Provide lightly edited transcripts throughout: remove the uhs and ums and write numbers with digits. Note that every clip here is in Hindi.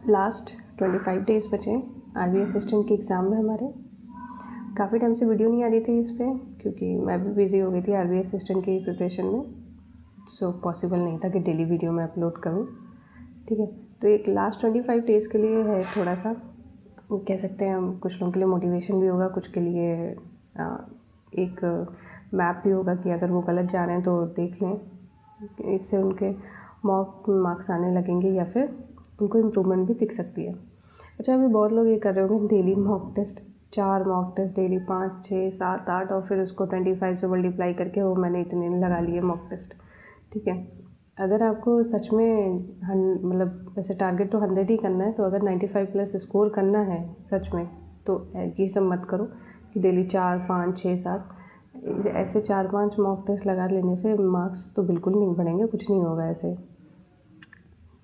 लास्ट 25 डेज़ बचे हैं आरबी असिस्टेंट के एग्ज़ाम में हमारे। काफ़ी टाइम से वीडियो नहीं आ रही थी इस पर, क्योंकि मैं भी बिज़ी हो गई थी आरबी असिस्टेंट की प्रिपरेशन में, सो पॉसिबल नहीं था कि डेली वीडियो मैं अपलोड करूँ। ठीक है, तो एक लास्ट 25 डेज़ के लिए है, थोड़ा सा कह सकते हैं हम, कुछ लोगों के लिए मोटिवेशन भी होगा, कुछ के लिए एक मैप भी होगा कि अगर वो गलत जा रहे हैं तो देख लें, इससे उनके मॉक मार्क्स आने लगेंगे या फिर उनको इम्प्रूवमेंट भी दिख सकती है। अच्छा, अभी बहुत लोग ये कर रहे होंगे daily mock test, 4 mock test daily, 5, 6, 7, 8 और फिर उसको 25 से मल्टीप्लाई करके वो मैंने इतने लगा लिए मॉक टेस्ट। ठीक है, अगर आपको सच में मतलब वैसे टारगेट तो 100 ही करना है, तो अगर 95 प्लस स्कोर करना है सच में, तो ये सब मत करो कि डेली 4, 5, 6, 7 ऐसे 4-5 मॉक टेस्ट लगा लेने से मार्क्स तो बिल्कुल नहीं बढ़ेंगे, कुछ नहीं होगा ऐसे।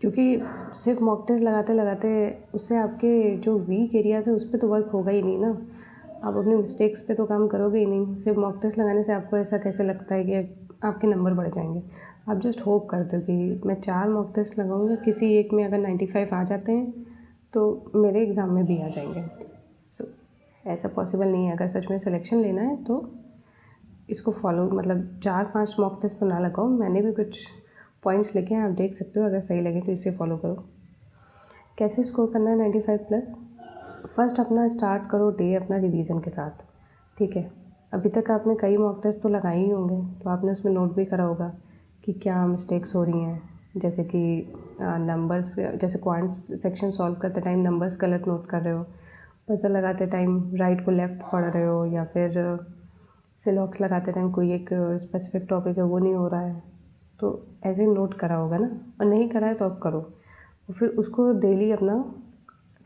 क्योंकि सिर्फ मॉक टेस्ट लगाते लगाते उससे आपके जो वीक एरियाज है उस पर तो वर्क होगा ही नहीं ना, आप अपने मिस्टेक्स पे तो काम करोगे ही नहीं। सिर्फ मॉक टेस्ट लगाने से आपको ऐसा कैसे लगता है कि आपके नंबर बढ़ जाएंगे? आप जस्ट होप करते हो कि मैं 4 मॉक टेस्ट लगाऊंगा, किसी एक में अगर 95 आ जाते हैं तो मेरे एग्ज़ाम में भी आ जाएंगे। सो ऐसा पॉसिबल नहीं है। अगर सच में सिलेक्शन लेना है तो इसको फॉलो, मतलब 4-5 मॉक टेस्ट तो ना लगाओ। मैंने भी कुछ पॉइंट्स लिखे हैं, आप देख सकते हो, अगर सही लगे तो इसे फॉलो करो। कैसे स्कोर करना है 95 प्लस? फर्स्ट अपना स्टार्ट करो डे अपना रिवीजन के साथ। ठीक है, अभी तक आपने कई मॉक टेस्ट तो लगाए ही होंगे, तो आपने उसमें नोट भी करा होगा कि क्या मिस्टेक्स हो रही हैं, जैसे कि नंबर्स, जैसे क्वांट सेक्शन सॉल्व करते टाइम नंबर्स गलत नोट कर रहे हो, पजल लगाते टाइम राइट को लेफ़्ट पढ़ रहे हो, या फिर सिलॉक्स लगाते टाइम कोई एक स्पेसिफिक टॉपिक है वो नहीं हो रहा है, तो ऐसे ही नोट करा होगा ना। और नहीं करा है तो अब करो, और फिर उसको डेली अपना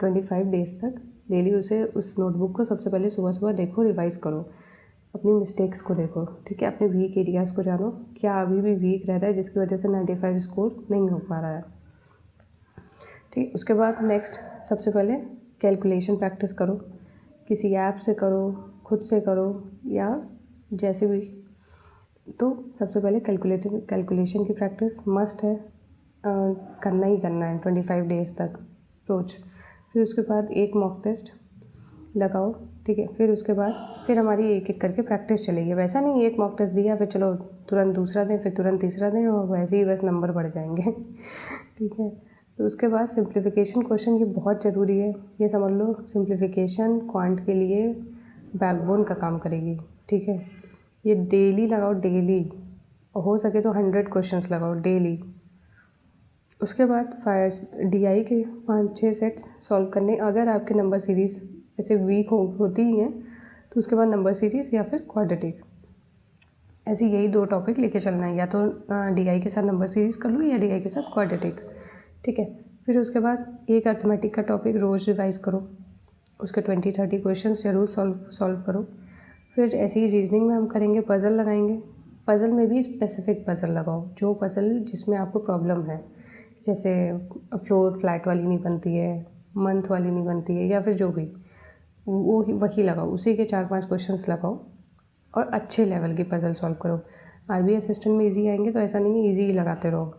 25 डेज़ तक डेली उस नोटबुक को सबसे पहले सुबह सुबह देखो, रिवाइज़ करो, अपनी मिस्टेक्स को देखो। ठीक है, अपने वीक एरियाज़ को जानो, क्या अभी भी वीक रह रहा है जिसकी वजह से 95 स्कोर नहीं हो पा रहा है। ठीक, उसके बाद नेक्स्ट सबसे पहले कैलकुलेशन प्रैक्टिस करो, किसी ऐप से करो, खुद से करो, या जैसे भी। तो सबसे पहले कैलकुलेशन की प्रैक्टिस मस्ट है, करना ही करना है 25 डेज़ तक रोज़। फिर उसके बाद एक मॉक टेस्ट लगाओ। ठीक है, फिर उसके बाद फिर हमारी एक एक करके प्रैक्टिस चलेगी। वैसा नहीं एक मॉक टेस्ट दिया फिर चलो तुरंत दूसरा दें, फिर तुरंत तीसरा दें, और वैसे ही बस नंबर बढ़ जाएंगे। ठीक है, तो उसके बाद सिंप्लीफिकेशन क्वेश्चन, ये बहुत ज़रूरी है, ये समझ लो सिंप्लीफिकेशन क्वांट के लिए बैकबोन का काम करेगी। ठीक है, ये डेली लगाओ, डेली, और हो सके तो 100 क्वेश्चंस लगाओ डेली। उसके बाद DI के 5-6 सेट्स सॉल्व करने। अगर आपके नंबर सीरीज़ ऐसे वीक होती ही हैं तो उसके बाद नंबर सीरीज़ या फिर क्वाड्रेटिक, ऐसे यही 2 टॉपिक लेके चलना है, या तो DI के साथ नंबर सीरीज़ कर लो या DI के साथ क्वाड्रेटिक। ठीक है, फिर उसके बाद एक अर्थमेटिक का टॉपिक रोज़ रिवाइज़ करो, उसके 20-30 क्वेश्चंस ज़रूर सॉल्व करो। फिर ऐसे ही रीजनिंग में हम करेंगे, पज़ल लगाएंगे। पज़ल में भी स्पेसिफिक पज़ल लगाओ, जो पज़ल जिसमें आपको प्रॉब्लम है, जैसे फ्लोर फ्लैट वाली नहीं बनती है, मंथ वाली नहीं बनती है, या फिर जो भी, वो वही लगाओ, उसी के 4-5 क्वेश्चंस लगाओ और अच्छे लेवल की पज़ल सॉल्व करो। आरबी असिस्टेंट में इजी आएंगे तो ऐसा नहीं है, इजी ही लगाते रहो।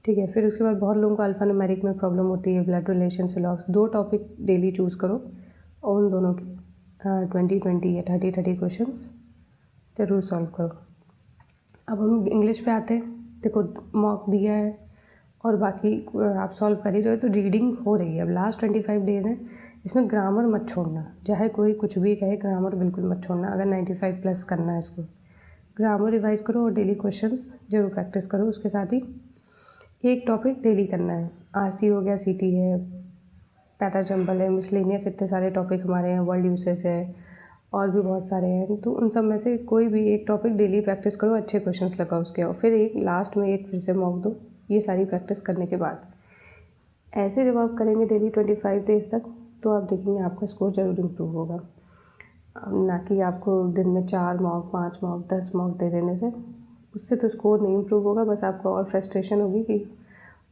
ठीक है, फिर उसके बाद बहुत लोगों को अल्फ़ा न्यूमेरिक में प्रॉब्लम होती है, ब्लड रिलेशन, सिलॉक्स। 2 टॉपिक डेली चूज़ करो और उन दोनों की 20-20 या 30-30 क्वेश्चंस ज़रूर सॉल्व करो। अब हम इंग्लिश पे आते हैं। देखो, मॉक दिया है और बाकी आप सॉल्व कर ही रहे हो, तो रीडिंग हो रही है। अब लास्ट 25 डेज़ हैं, इसमें ग्रामर मत छोड़ना, चाहे कोई कुछ भी कहे, ग्रामर बिल्कुल मत छोड़ना। अगर 95 प्लस करना है इसको, ग्रामर रिवाइज़ करो और डेली क्वेश्चंस ज़रूर प्रैक्टिस करो। उसके साथ ही एक टॉपिक डेली करना है, RC हो गया, CT है, पैरा जंबल है, मिसलेनियस, इतने सारे टॉपिक हमारे हैं, वर्ल्ड यूसेज है, और भी बहुत सारे हैं। तो उन सब में से कोई भी एक टॉपिक डेली प्रैक्टिस करो, अच्छे क्वेश्चंस लगाओ उसके, और फिर एक लास्ट में एक फिर से मॉक दो। ये सारी प्रैक्टिस करने के बाद ऐसे जब आप करेंगे डेली 25 डेज़ तक, तो आप देखेंगे आपका स्कोर ज़रूर इम्प्रूव होगा। ना कि आपको दिन में 4 मॉक, 5 मॉक, 10 मॉक दे देने से, उससे तो स्कोर नहीं इम्प्रूव होगा, बस आपको और फ्रस्ट्रेशन होगी कि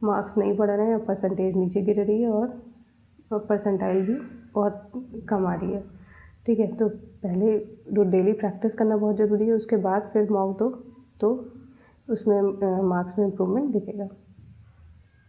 मार्क्स नहीं बढ़ रहे हैं, परसेंटेज नीचे गिर रही है, और परसेंटाइल भी बहुत कम आ रही है। ठीक है, तो पहले डेली प्रैक्टिस करना बहुत ज़रूरी है, उसके बाद फिर मॉक दो, तो उसमें मार्क्स में इम्प्रूवमेंट दिखेगा।